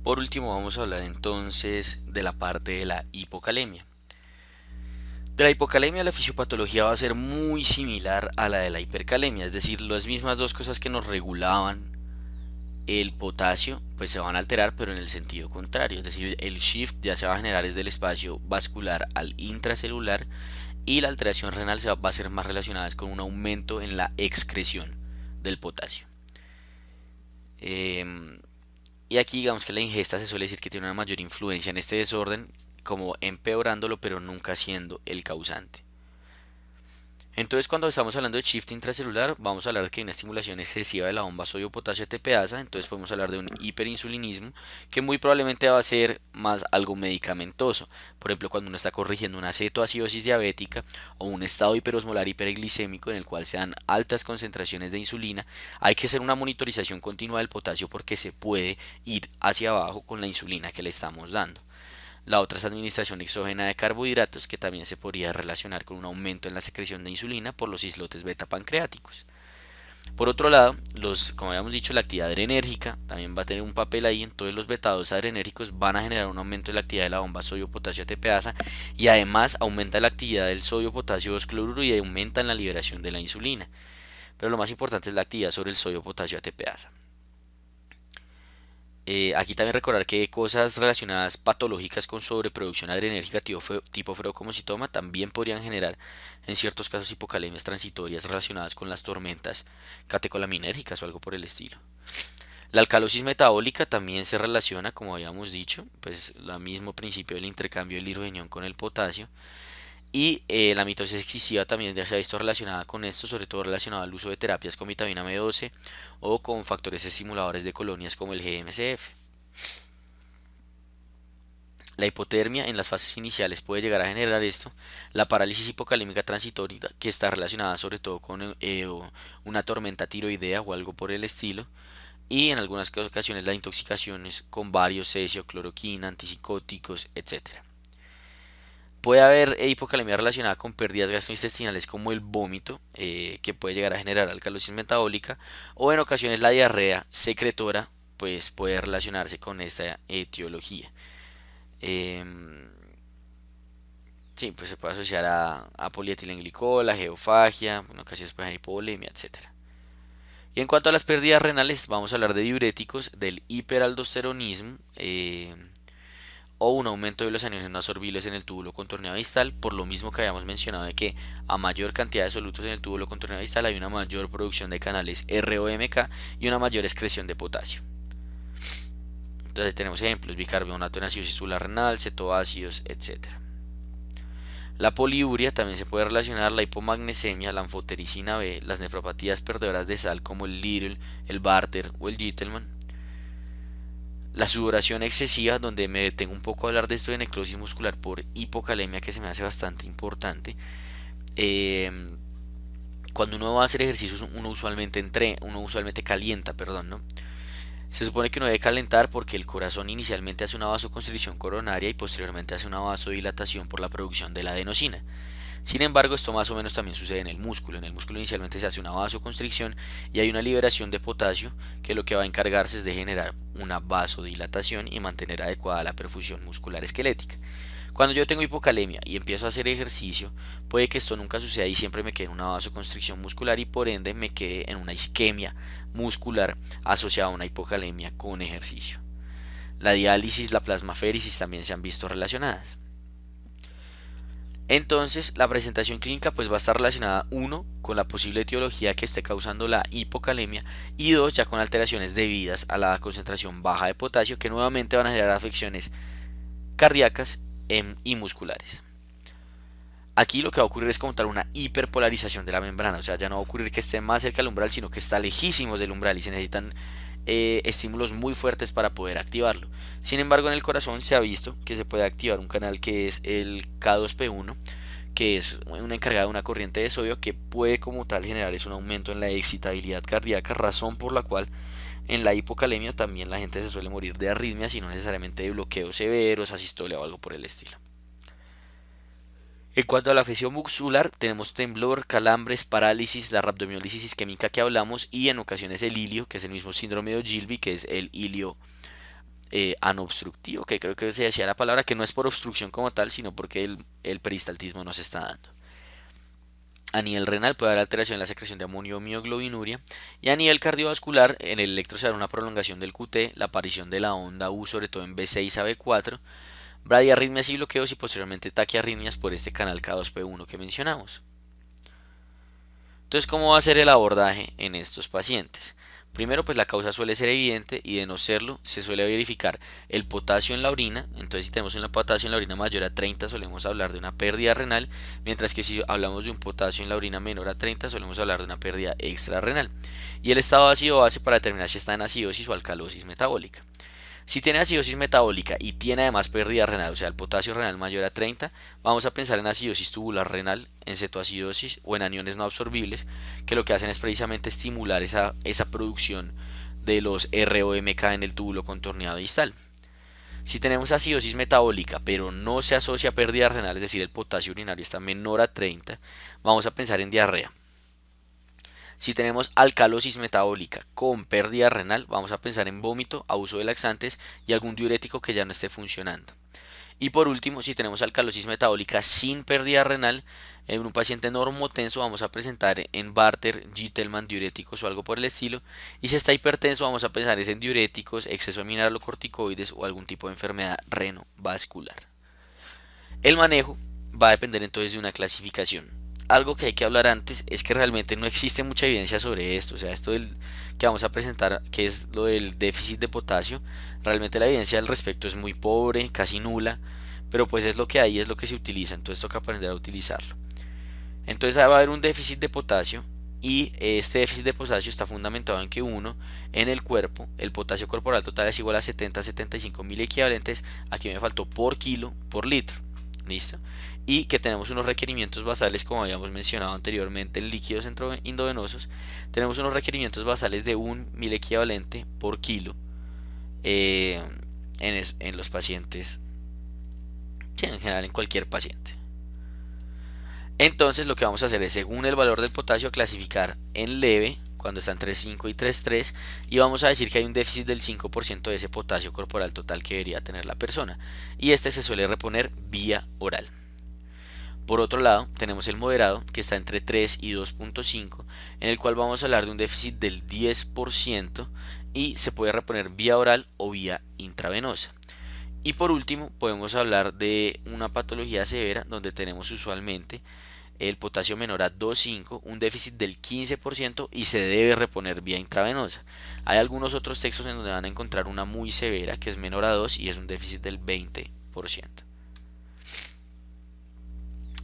Por último, vamos a hablar entonces de la parte de la hipocalemia. De la hipocalemia, la fisiopatología va a ser muy similar a la de la hipercalemia, es decir, las mismas dos cosas que nos regulaban el potasio, pues se van a alterar, pero en el sentido contrario, es decir, el shift ya se va a generar desde el espacio vascular al intracelular y la alteración renal va a ser más relacionada con un aumento en la excreción del potasio. Eh, y aquí digamos que la ingesta se suele decir que tiene una mayor influencia en este desorden, como empeorándolo, pero nunca siendo el causante. Entonces, cuando estamos hablando de shift intracelular, vamos a hablar de que hay una estimulación excesiva de la bomba sodio-potasio ATPasa, entonces podemos hablar de un hiperinsulinismo, que muy probablemente va a ser más algo medicamentoso. Por ejemplo, cuando uno está corrigiendo una cetoacidosis diabética o un estado hiperosmolar hiperglicémico en el cual se dan altas concentraciones de insulina, hay que hacer una monitorización continua del potasio porque se puede ir hacia abajo con la insulina que le estamos dando. La otra es administración exógena de carbohidratos, que también se podría relacionar con un aumento en la secreción de insulina por los islotes beta pancreáticos. Por otro lado, como habíamos dicho, la actividad adrenérgica también va a tener un papel ahí, entonces los beta-2 adrenérgicos van a generar un aumento de la actividad de la bomba sodio-potasio ATPasa y además aumenta la actividad del sodio-potasio 2-cloruro y aumenta la liberación de la insulina. Pero lo más importante es la actividad sobre el sodio-potasio ATPasa. Aquí también recordar que cosas relacionadas patológicas con sobreproducción adrenérgica tipo ferocomocitoma también podrían generar en ciertos casos hipocalemias transitorias relacionadas con las tormentas catecolaminérgicas o algo por el estilo. La alcalosis metabólica también se relaciona, como habíamos dicho, pues el mismo principio del intercambio del hidrogenión con el potasio. Y la mitosis excesiva también ya se ha visto relacionada con esto, sobre todo relacionada al uso de terapias con vitamina B12 o con factores estimuladores de colonias como el GMCF. La hipotermia en las fases iniciales puede llegar a generar esto, la parálisis hipocalémica transitoria que está relacionada sobre todo con una tormenta tiroidea o algo por el estilo, y en algunas ocasiones la intoxicación es con varios cesio, cloroquina, antipsicóticos, etcétera. Puede haber hipocalemia relacionada con pérdidas gastrointestinales como el vómito, que puede llegar a generar alcalosis metabólica, o en ocasiones la diarrea secretora, pues puede relacionarse con esta etiología. Em, sí, pues se puede asociar a polietilenglicol, a geofagia, en ocasiones puede haber hipovolemia, etcétera. Y en cuanto a las pérdidas renales, vamos a hablar de diuréticos, del hiperaldosteronismo, o un aumento de los aniones no absorbibles en el túbulo contorneado distal, por lo mismo que habíamos mencionado de que a mayor cantidad de solutos en el túbulo contorneado distal hay una mayor producción de canales ROMK y una mayor excreción de potasio. Entonces tenemos ejemplos: bicarbonato en acidosis tubular renal, cetoácidos, etcétera. La poliuria también se puede relacionar la hipomagnesemia, la anfotericina B, las nefropatías perdedoras de sal como el Little, el Barter o el Gitelman. La sudoración excesiva, donde me detengo un poco a hablar de esto de necrosis muscular por hipocalemia, que se me hace bastante importante. Eh, Cuando uno va a hacer ejercicios, uno usualmente calienta, perdón, ¿no? Se supone que uno debe calentar porque el corazón inicialmente hace una vasoconstricción coronaria y posteriormente hace una vasodilatación por la producción de la adenosina. Sin embargo, esto más o menos también sucede en el músculo. En el músculo inicialmente se hace una vasoconstricción y hay una liberación de potasio que lo que va a encargarse es de generar una vasodilatación y mantener adecuada la perfusión muscular esquelética. Cuando yo tengo hipocalemia y empiezo a hacer ejercicio, puede que esto nunca suceda y siempre me quede en una vasoconstricción muscular y por ende me quede en una isquemia muscular asociada a una hipocalemia con ejercicio. La diálisis, la plasmaféresis también se han visto relacionadas. Entonces, la presentación clínica pues va a estar relacionada, uno, con la posible etiología que esté causando la hipocalemia, y dos, ya con alteraciones debidas a la concentración baja de potasio que nuevamente van a generar afecciones cardíacas y musculares. Aquí lo que va a ocurrir es como tal una hiperpolarización de la membrana, o sea, ya no va a ocurrir que esté más cerca del umbral, sino que está lejísimos del umbral y se necesitan estímulos muy fuertes para poder activarlo. Sin embargo, en el corazón se ha visto que se puede activar un canal que es el K2P1, que es una encargada de una corriente de sodio que puede como tal generar un aumento en la excitabilidad cardíaca, razón por la cual en la hipocalemia también la gente se suele morir de arritmias y no necesariamente de bloqueos severos, asistolia o algo por el estilo. En cuanto a la afección muscular, tenemos temblor, calambres, parálisis, la rhabdomiólisis isquémica que hablamos y en ocasiones el hilio, que es el mismo síndrome de Ogilvy, que es el hilio anobstructivo, que creo que se decía la palabra, que no es por obstrucción como tal, sino porque el peristaltismo no se está dando. A nivel renal puede haber alteración en la secreción de amonio o mioglobinuria, y a nivel cardiovascular en el electro se da una prolongación del QT, la aparición de la onda U sobre todo en B6 a B4, bradiarritmias y bloqueos y posteriormente taquiarritmias por este canal K2P1 que mencionamos. Entonces, ¿cómo va a ser el abordaje en estos pacientes? Primero, pues la causa suele ser evidente y de no serlo, se suele verificar el potasio en la orina. Entonces, si tenemos un potasio en la orina mayor a 30, solemos hablar de una pérdida renal, mientras que si hablamos de un potasio en la orina menor a 30, solemos hablar de una pérdida extrarrenal. Y el estado ácido-base para determinar si está en acidosis o alcalosis metabólica. Si tiene acidosis metabólica y tiene además pérdida renal, o sea, el potasio renal mayor a 30, vamos a pensar en acidosis tubular renal, en cetoacidosis o en aniones no absorbibles, que lo que hacen es precisamente estimular esa producción de los ROMK en el túbulo contorneado distal. Si tenemos acidosis metabólica, pero no se asocia a pérdida renal, es decir, el potasio urinario está menor a 30, vamos a pensar en diarrea. Si tenemos alcalosis metabólica con pérdida renal, vamos a pensar en vómito, abuso de laxantes y algún diurético que ya no esté funcionando. Y por último, si tenemos alcalosis metabólica sin pérdida renal, en un paciente normotenso vamos a presentar en Barter, Gitelman, diuréticos o algo por el estilo. Y si está hipertenso vamos a pensar en diuréticos, exceso de mineralocorticoides o algún tipo de enfermedad renovascular. El manejo va a depender entonces de una clasificación. Algo que hay que hablar antes es que realmente no existe mucha evidencia sobre esto. O sea, esto que vamos a presentar, que es lo del déficit de potasio, realmente la evidencia al respecto es muy pobre, casi nula, pero pues es lo que hay, es lo que se utiliza, entonces toca aprender a utilizarlo. Entonces va a haber un déficit de potasio y este déficit de potasio está fundamentado en que uno, en el cuerpo, el potasio corporal total es igual a 70-75 mil equivalentes, aquí me faltó por kilo por litro. ¿Listo? Y que tenemos unos requerimientos basales, como habíamos mencionado anteriormente, en líquidos endovenosos. Tenemos unos requerimientos basales de 1.000 equivalente por kilo en los pacientes, sí, en general en cualquier paciente. Entonces lo que vamos a hacer es, según el valor del potasio, clasificar en leve, cuando está entre 5 y 3,3, y vamos a decir que hay un déficit del 5% de ese potasio corporal total que debería tener la persona, y este se suele reponer vía oral. Por otro lado, tenemos el moderado, que está entre 3 y 2,5, en el cual vamos a hablar de un déficit del 10% y se puede reponer vía oral o vía intravenosa. Y por último, podemos hablar de una patología severa donde tenemos usualmente el potasio menor a 2,5, un déficit del 15% y se debe reponer vía intravenosa. Hay algunos otros textos en donde van a encontrar una muy severa que es menor a 2 y es un déficit del 20%.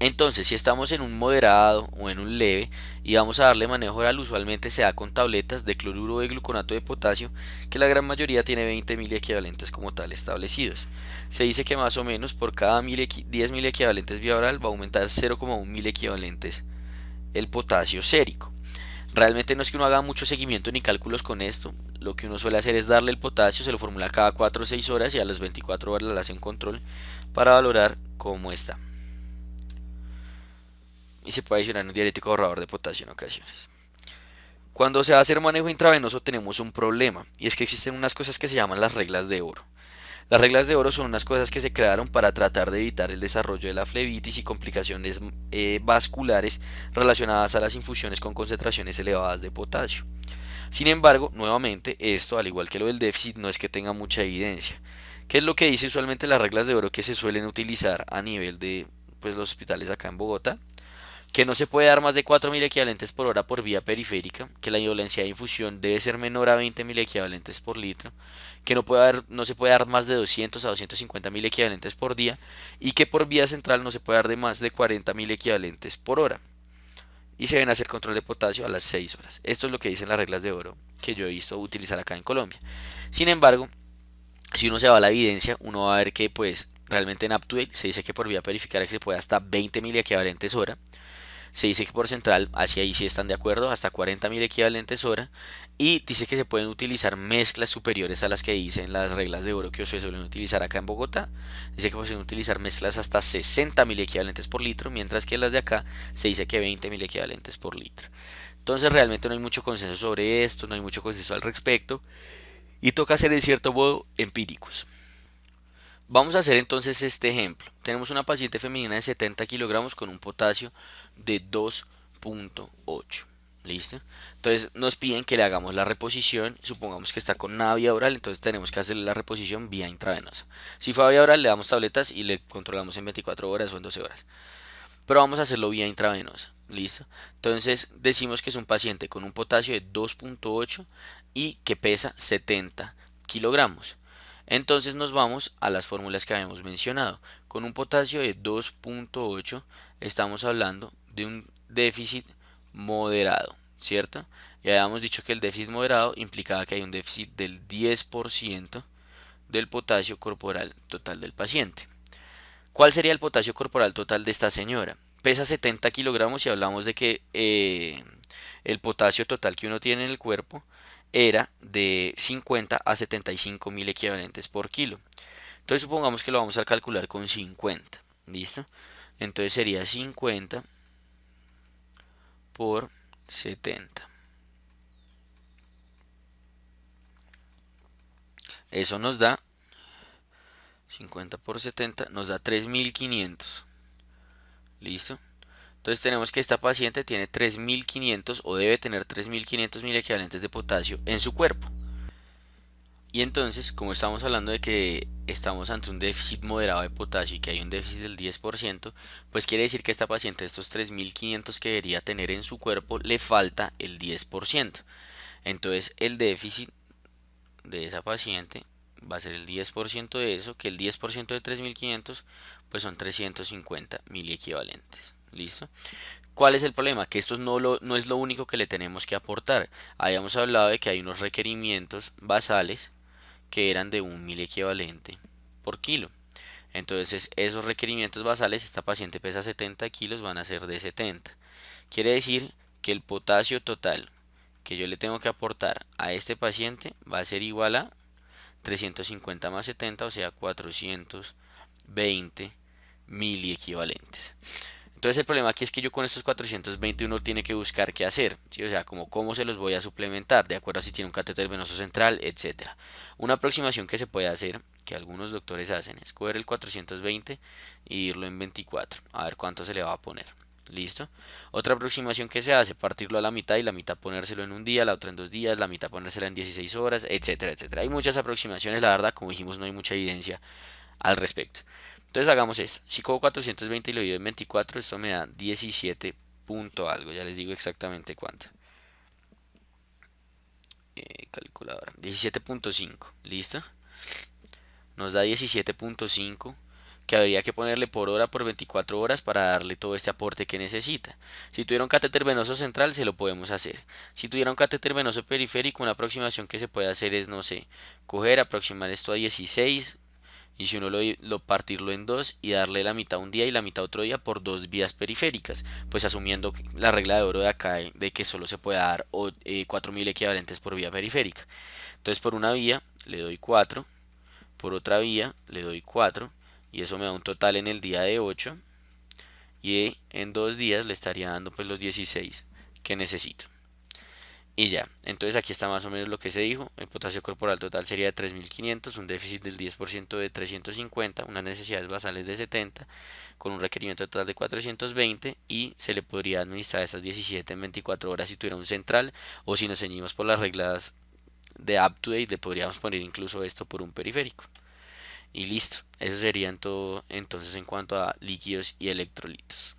Entonces, si estamos en un moderado o en un leve y vamos a darle manejo oral, usualmente se da con tabletas de cloruro de gluconato de potasio, que la gran mayoría tiene 20.000 equivalentes como tal establecidos. Se dice que más o menos por cada 10.000 equivalentes vía oral va a aumentar 0,1 equivalentes el potasio sérico. Realmente no es que uno haga mucho seguimiento ni cálculos con esto. Lo que uno suele hacer es darle el potasio, se lo formula cada 4 o 6 horas y a las 24 horas le hace un control para valorar cómo está. Y se puede adicionar un diurético ahorrador de potasio en ocasiones. Cuando se va a hacer manejo intravenoso tenemos un problema, y es que existen unas cosas que se llaman las reglas de oro. Las reglas de oro son unas cosas que se crearon para tratar de evitar el desarrollo de la flebitis y complicaciones vasculares relacionadas a las infusiones con concentraciones elevadas de potasio. Sin embargo, nuevamente, esto, al igual que lo del déficit, no es que tenga mucha evidencia. ¿Qué es lo que dice usualmente las reglas de oro que se suelen utilizar a nivel de los hospitales acá en Bogotá? Que no se puede dar más de 4.000 equivalentes por hora por vía periférica, que la indolencia de infusión debe ser menor a 20.000 equivalentes por litro, que no se puede dar más de 200 a 250.000 equivalentes por día y que por vía central no se puede dar de más de 40.000 equivalentes por hora. Y se deben hacer control de potasio a las 6 horas. Esto es lo que dicen las reglas de oro que yo he visto utilizar acá en Colombia. Sin embargo, si uno se va a la evidencia, uno va a ver que realmente en Aptude se dice que por vía periférica se puede hasta 20.000 equivalentes hora. Se dice que por central, hacia ahí sí están de acuerdo, hasta 40.000 equivalentes hora. Y dice que se pueden utilizar mezclas superiores a las que dicen las reglas de oro que se suelen utilizar acá en Bogotá. Dice que pueden utilizar mezclas hasta 60.000 equivalentes por litro, mientras que las de acá se dice que 20.000 equivalentes por litro. Entonces realmente no hay mucho consenso sobre esto, no hay mucho consenso al respecto. y toca ser en cierto modo empíricos. Vamos a hacer entonces este ejemplo. Tenemos una paciente femenina de 70 kilogramos con un potasio de 2.8. ¿Listo? Entonces nos piden que le hagamos la reposición. Supongamos que está con una vía oral, entonces tenemos que hacerle la reposición vía intravenosa. Si fue a vía oral, le damos tabletas y le controlamos en 24 horas o en 12 horas. Pero vamos a hacerlo vía intravenosa. ¿Listo? Entonces decimos que es un paciente con un potasio de 2.8 y que pesa 70 kilogramos. Entonces nos vamos a las fórmulas que habíamos mencionado. Con un potasio de 2.8 estamos hablando de un déficit moderado, ¿cierto? Y habíamos dicho que el déficit moderado implicaba que hay un déficit del 10% del potasio corporal total del paciente. ¿Cuál sería el potasio corporal total de esta señora? Pesa 70 kilogramos y hablamos de que el potasio total que uno tiene en el cuerpo era de 50 a 75 mil equivalentes por kilo. Entonces supongamos que lo vamos a calcular con 50. ¿Listo? Entonces sería 50 por 70. Eso nos da 50 por 70, nos da 3500. ¿Listo? Entonces tenemos que esta paciente tiene 3500 o debe tener 3500 mil equivalentes de potasio en su cuerpo. Y entonces, como estamos hablando de que estamos ante un déficit moderado de potasio y que hay un déficit del 10%, pues quiere decir que esta paciente, estos 3500 que debería tener en su cuerpo, le falta el 10%. Entonces el déficit de esa paciente va a ser el 10% de eso, que el 10% de 3500 pues son 350 mil equivalentes. ¿Listo? ¿Cuál es el problema? Que esto no es lo único que le tenemos que aportar. Habíamos hablado de que hay unos requerimientos basales que eran de 1.000 equivalente por kilo. Entonces esos requerimientos basales, esta paciente pesa 70 kilos, van a ser de 70. Quiere decir que el potasio total que yo le tengo que aportar a este paciente va a ser igual a 350 más 70, o sea 420 mil equivalentes. Entonces el problema aquí es que yo con estos 420 uno tiene que buscar qué hacer, ¿sí? O sea, como cómo se los voy a suplementar, de acuerdo a si tiene un catéter venoso central, etcétera. Una aproximación que se puede hacer, que algunos doctores hacen, es coger el 420 y irlo en 24, a ver cuánto se le va a poner. ¿Listo? Otra aproximación que se hace, partirlo a la mitad y la mitad ponérselo en un día, la otra en 2 días, la mitad ponérsela en 16 horas, etcétera, etcétera. Hay muchas aproximaciones, la verdad, como dijimos, no hay mucha evidencia al respecto. Entonces hagamos esto. Si cojo 420 y lo divido en 24, esto me da 17 punto algo. Ya les digo exactamente cuánto. Calculadora. 17.5. ¿Listo? Nos da 17.5 que habría que ponerle por hora por 24 horas para darle todo este aporte que necesita. Si tuviera un catéter venoso central se lo podemos hacer. Si tuviera un catéter venoso periférico, una aproximación que se puede hacer es, no sé, coger, aproximar esto a 16, y si uno lo partirlo en dos y darle la mitad un día y la mitad otro día por dos vías periféricas, pues asumiendo la regla de oro de acá de que solo se puede dar 4000 equivalentes por vía periférica. Entonces por una vía le doy 4, por otra vía le doy 4 y eso me da un total en el día de 8 y en 2 días le estaría dando pues los 16 que necesito. Y ya, entonces aquí está más o menos lo que se dijo. El potasio corporal total sería de 3500, un déficit del 10% de 350, unas necesidades basales de 70, con un requerimiento total de 420 y se le podría administrar esas 17 en 24 horas si tuviera un central, o si nos ceñimos por las reglas de up-to-date le podríamos poner incluso esto por un periférico. Y listo, eso sería en todo entonces en cuanto a líquidos y electrolitos.